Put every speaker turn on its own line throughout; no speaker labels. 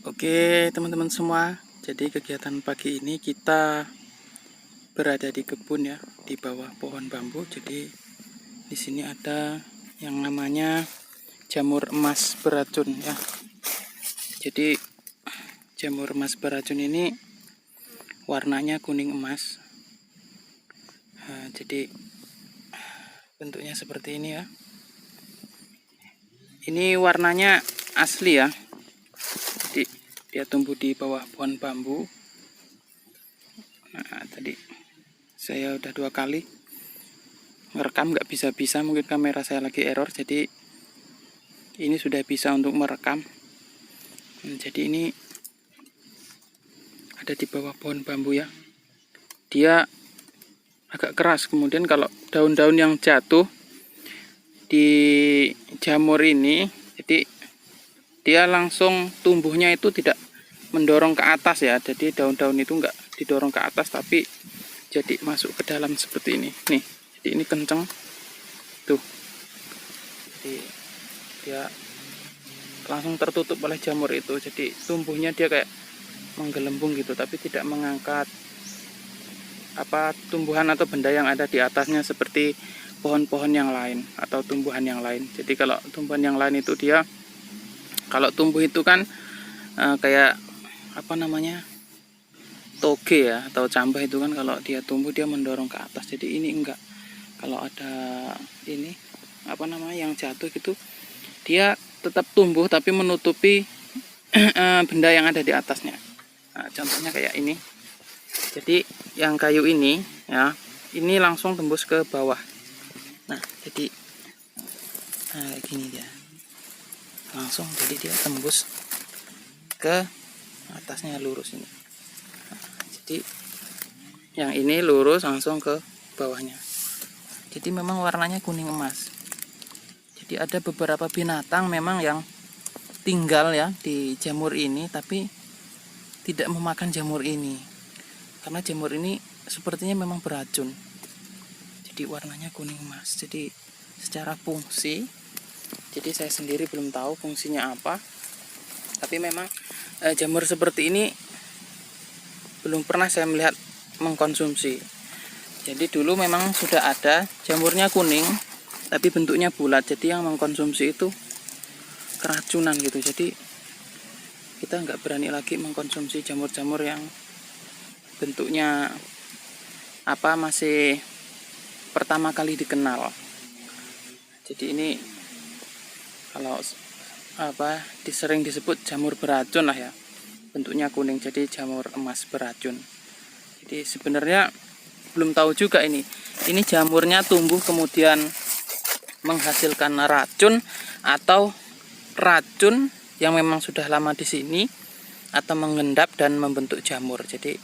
Oke, teman-teman semua. Jadi kegiatan pagi ini kita berada di kebun ya, di bawah pohon bambu. Jadi di sini ada yang namanya jamur emas beracun ya. Jadi jamur emas beracun ini warnanya kuning emas. Jadi bentuknya seperti ini ya. Ini warnanya asli ya. Jadi dia tumbuh di bawah pohon bambu. Nah, tadi saya udah 2 kali merekam, nggak bisa-bisa, mungkin kamera saya lagi error, jadi ini sudah bisa untuk merekam. Jadi ini ada di bawah pohon bambu ya, dia agak keras. Kemudian kalau daun-daun yang jatuh di jamur ini, jadi dia langsung tumbuhnya itu tidak mendorong ke atas ya, jadi daun-daun itu enggak didorong ke atas, tapi jadi masuk ke dalam seperti ini nih. Jadi ini kenceng tuh, jadi dia langsung tertutup oleh jamur itu. Jadi tumbuhnya dia kayak menggelembung gitu, tapi tidak mengangkat tumbuhan atau benda yang ada di atasnya seperti pohon-pohon yang lain atau tumbuhan yang lain. Jadi kalau tumbuhan yang lain itu dia kalau tumbuh itu kan kayak toge ya atau cambah, itu kan kalau dia tumbuh dia mendorong ke atas. Jadi ini enggak. Kalau ada ini yang jatuh gitu, dia tetap tumbuh tapi menutupi benda yang ada di atasnya. Nah, contohnya kayak ini. Jadi yang kayu ini ya, ini langsung tembus ke bawah. Nah, jadi kayak gini dia. Langsung jadi dia tembus ke atasnya, lurus ini. Nah, jadi yang ini lurus langsung ke bawahnya. Jadi memang warnanya kuning emas. Jadi ada beberapa binatang memang yang tinggal ya di jamur ini, tapi tidak memakan jamur ini. Karena jamur ini sepertinya memang beracun. Jadi warnanya kuning emas. Jadi secara fungsi, jadi saya sendiri belum tahu fungsinya apa. Tapi memang jamur seperti ini belum pernah saya melihat mengkonsumsi. Jadi dulu memang sudah ada jamurnya kuning, tapi bentuknya bulat. Jadi yang mengkonsumsi itu keracunan gitu. Jadi kita nggak berani lagi mengkonsumsi jamur-jamur yang bentuknya masih pertama kali dikenal. Jadi ini kalau sering disebut jamur beracun lah ya, bentuknya kuning, jadi jamur emas beracun. Jadi sebenarnya belum tahu juga ini jamurnya tumbuh kemudian menghasilkan racun atau racun yang memang sudah lama di sini atau mengendap dan membentuk jamur. Jadi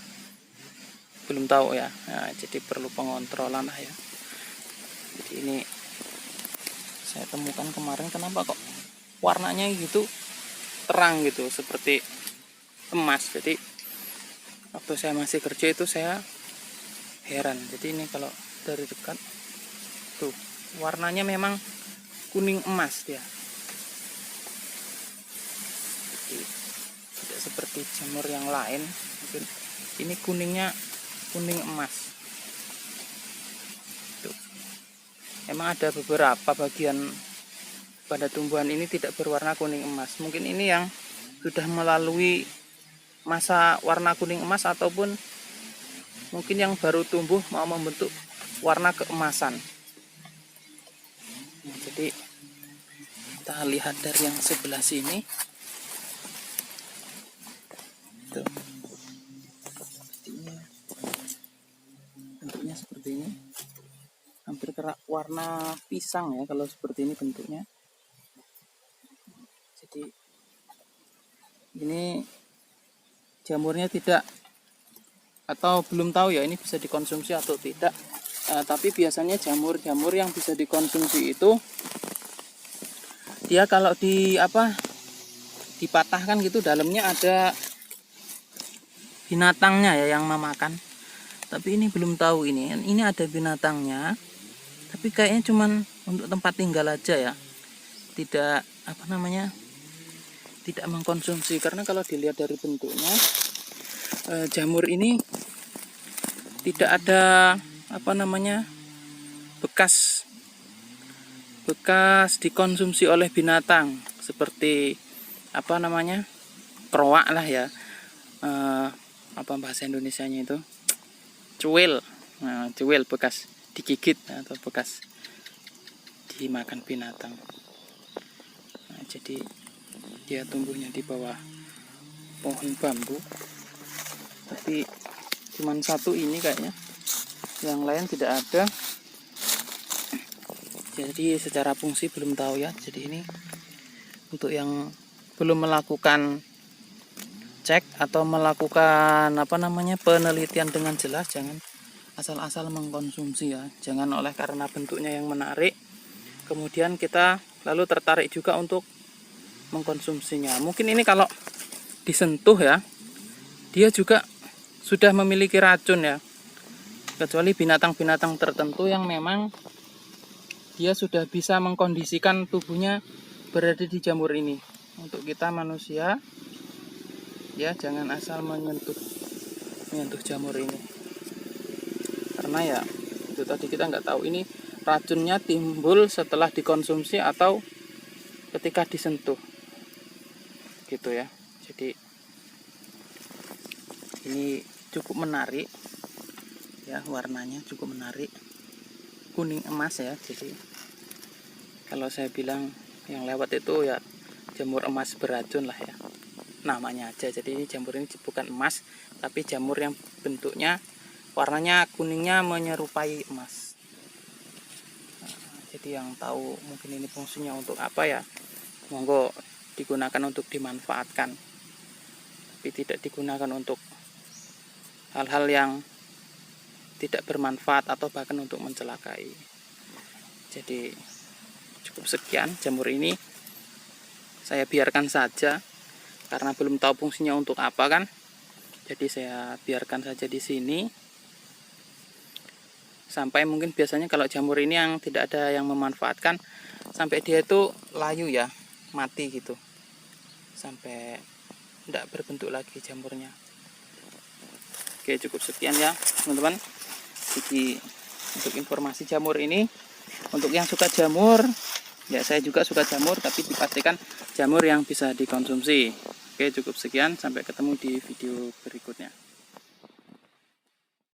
belum tahu ya. Nah, jadi perlu pengontrolan lah ya. Jadi ini saya temukan kemarin, kenapa kok warnanya gitu terang gitu seperti emas. Jadi waktu saya masih kerja itu saya heran. Jadi ini kalau dari dekat tuh warnanya memang kuning emas dia. Jadi tidak seperti jamur yang lain. Mungkin ini kuningnya kuning emas. Tuh. Emang ada beberapa bagian pada tumbuhan ini tidak berwarna kuning emas. Mungkin ini yang sudah melalui masa warna kuning emas, ataupun mungkin yang baru tumbuh mau membentuk warna keemasan. Nah, jadi kita lihat dari yang sebelah sini. Tuh. Bentuknya seperti ini. Hampir kerak warna pisang ya kalau seperti ini bentuknya. Jadi ini jamurnya tidak, atau belum tahu ya ini bisa dikonsumsi atau tidak. Tapi biasanya jamur-jamur yang bisa dikonsumsi itu dia kalau dipatahkan gitu, dalamnya ada binatangnya ya yang memakan. Tapi ini belum tahu ini ada binatangnya, tapi kayaknya cuman untuk tempat tinggal aja ya, tidak tidak mengkonsumsi, karena kalau dilihat dari bentuknya jamur ini tidak ada apa namanya bekas dikonsumsi oleh binatang seperti apa namanya keroak lah ya, apa bahasa Indonesianya itu, cuil. Nah, cuil bekas digigit atau bekas dimakan binatang. Nah, jadi dia tumbuhnya di bawah pohon bambu, tapi cuman satu ini kayaknya, yang lain tidak ada. Jadi secara fungsi belum tahu ya. Jadi ini untuk yang belum melakukan cek atau melakukan apa namanya penelitian dengan jelas, jangan asal-asal mengkonsumsi ya. Jangan oleh karena bentuknya yang menarik kemudian kita lalu tertarik juga untuk mengkonsumsinya. Mungkin ini kalau disentuh ya, dia juga sudah memiliki racun ya. Kecuali binatang-binatang tertentu yang memang dia sudah bisa mengkondisikan tubuhnya berada di jamur ini. Untuk kita manusia ya, jangan asal menyentuh jamur ini, karena ya itu tadi, kita nggak tahu ini racunnya timbul setelah dikonsumsi atau ketika disentuh gitu ya. Jadi ini cukup menarik ya, warnanya cukup menarik, kuning emas ya. Jadi kalau saya bilang yang lewat itu ya jamur emas beracun lah ya, namanya aja. Jadi ini jamur ini bukan emas, tapi jamur yang bentuknya warnanya kuningnya menyerupai emas. Nah, jadi yang tahu mungkin ini fungsinya untuk apa ya, monggo digunakan untuk dimanfaatkan, tapi tidak digunakan untuk hal-hal yang tidak bermanfaat atau bahkan untuk mencelakai. Jadi cukup sekian jamur ini, saya biarkan saja karena belum tahu fungsinya untuk apa kan. Jadi saya biarkan saja di sini sampai mungkin biasanya kalau jamur ini yang tidak ada yang memanfaatkan sampai dia itu layu ya, mati gitu, sampai tidak berbentuk lagi jamurnya. Oke, cukup sekian ya teman-teman. Jadi untuk informasi jamur ini, untuk yang suka jamur ya, saya juga suka jamur, tapi dipastikan jamur yang bisa dikonsumsi. Oke, cukup sekian, sampai ketemu di video berikutnya.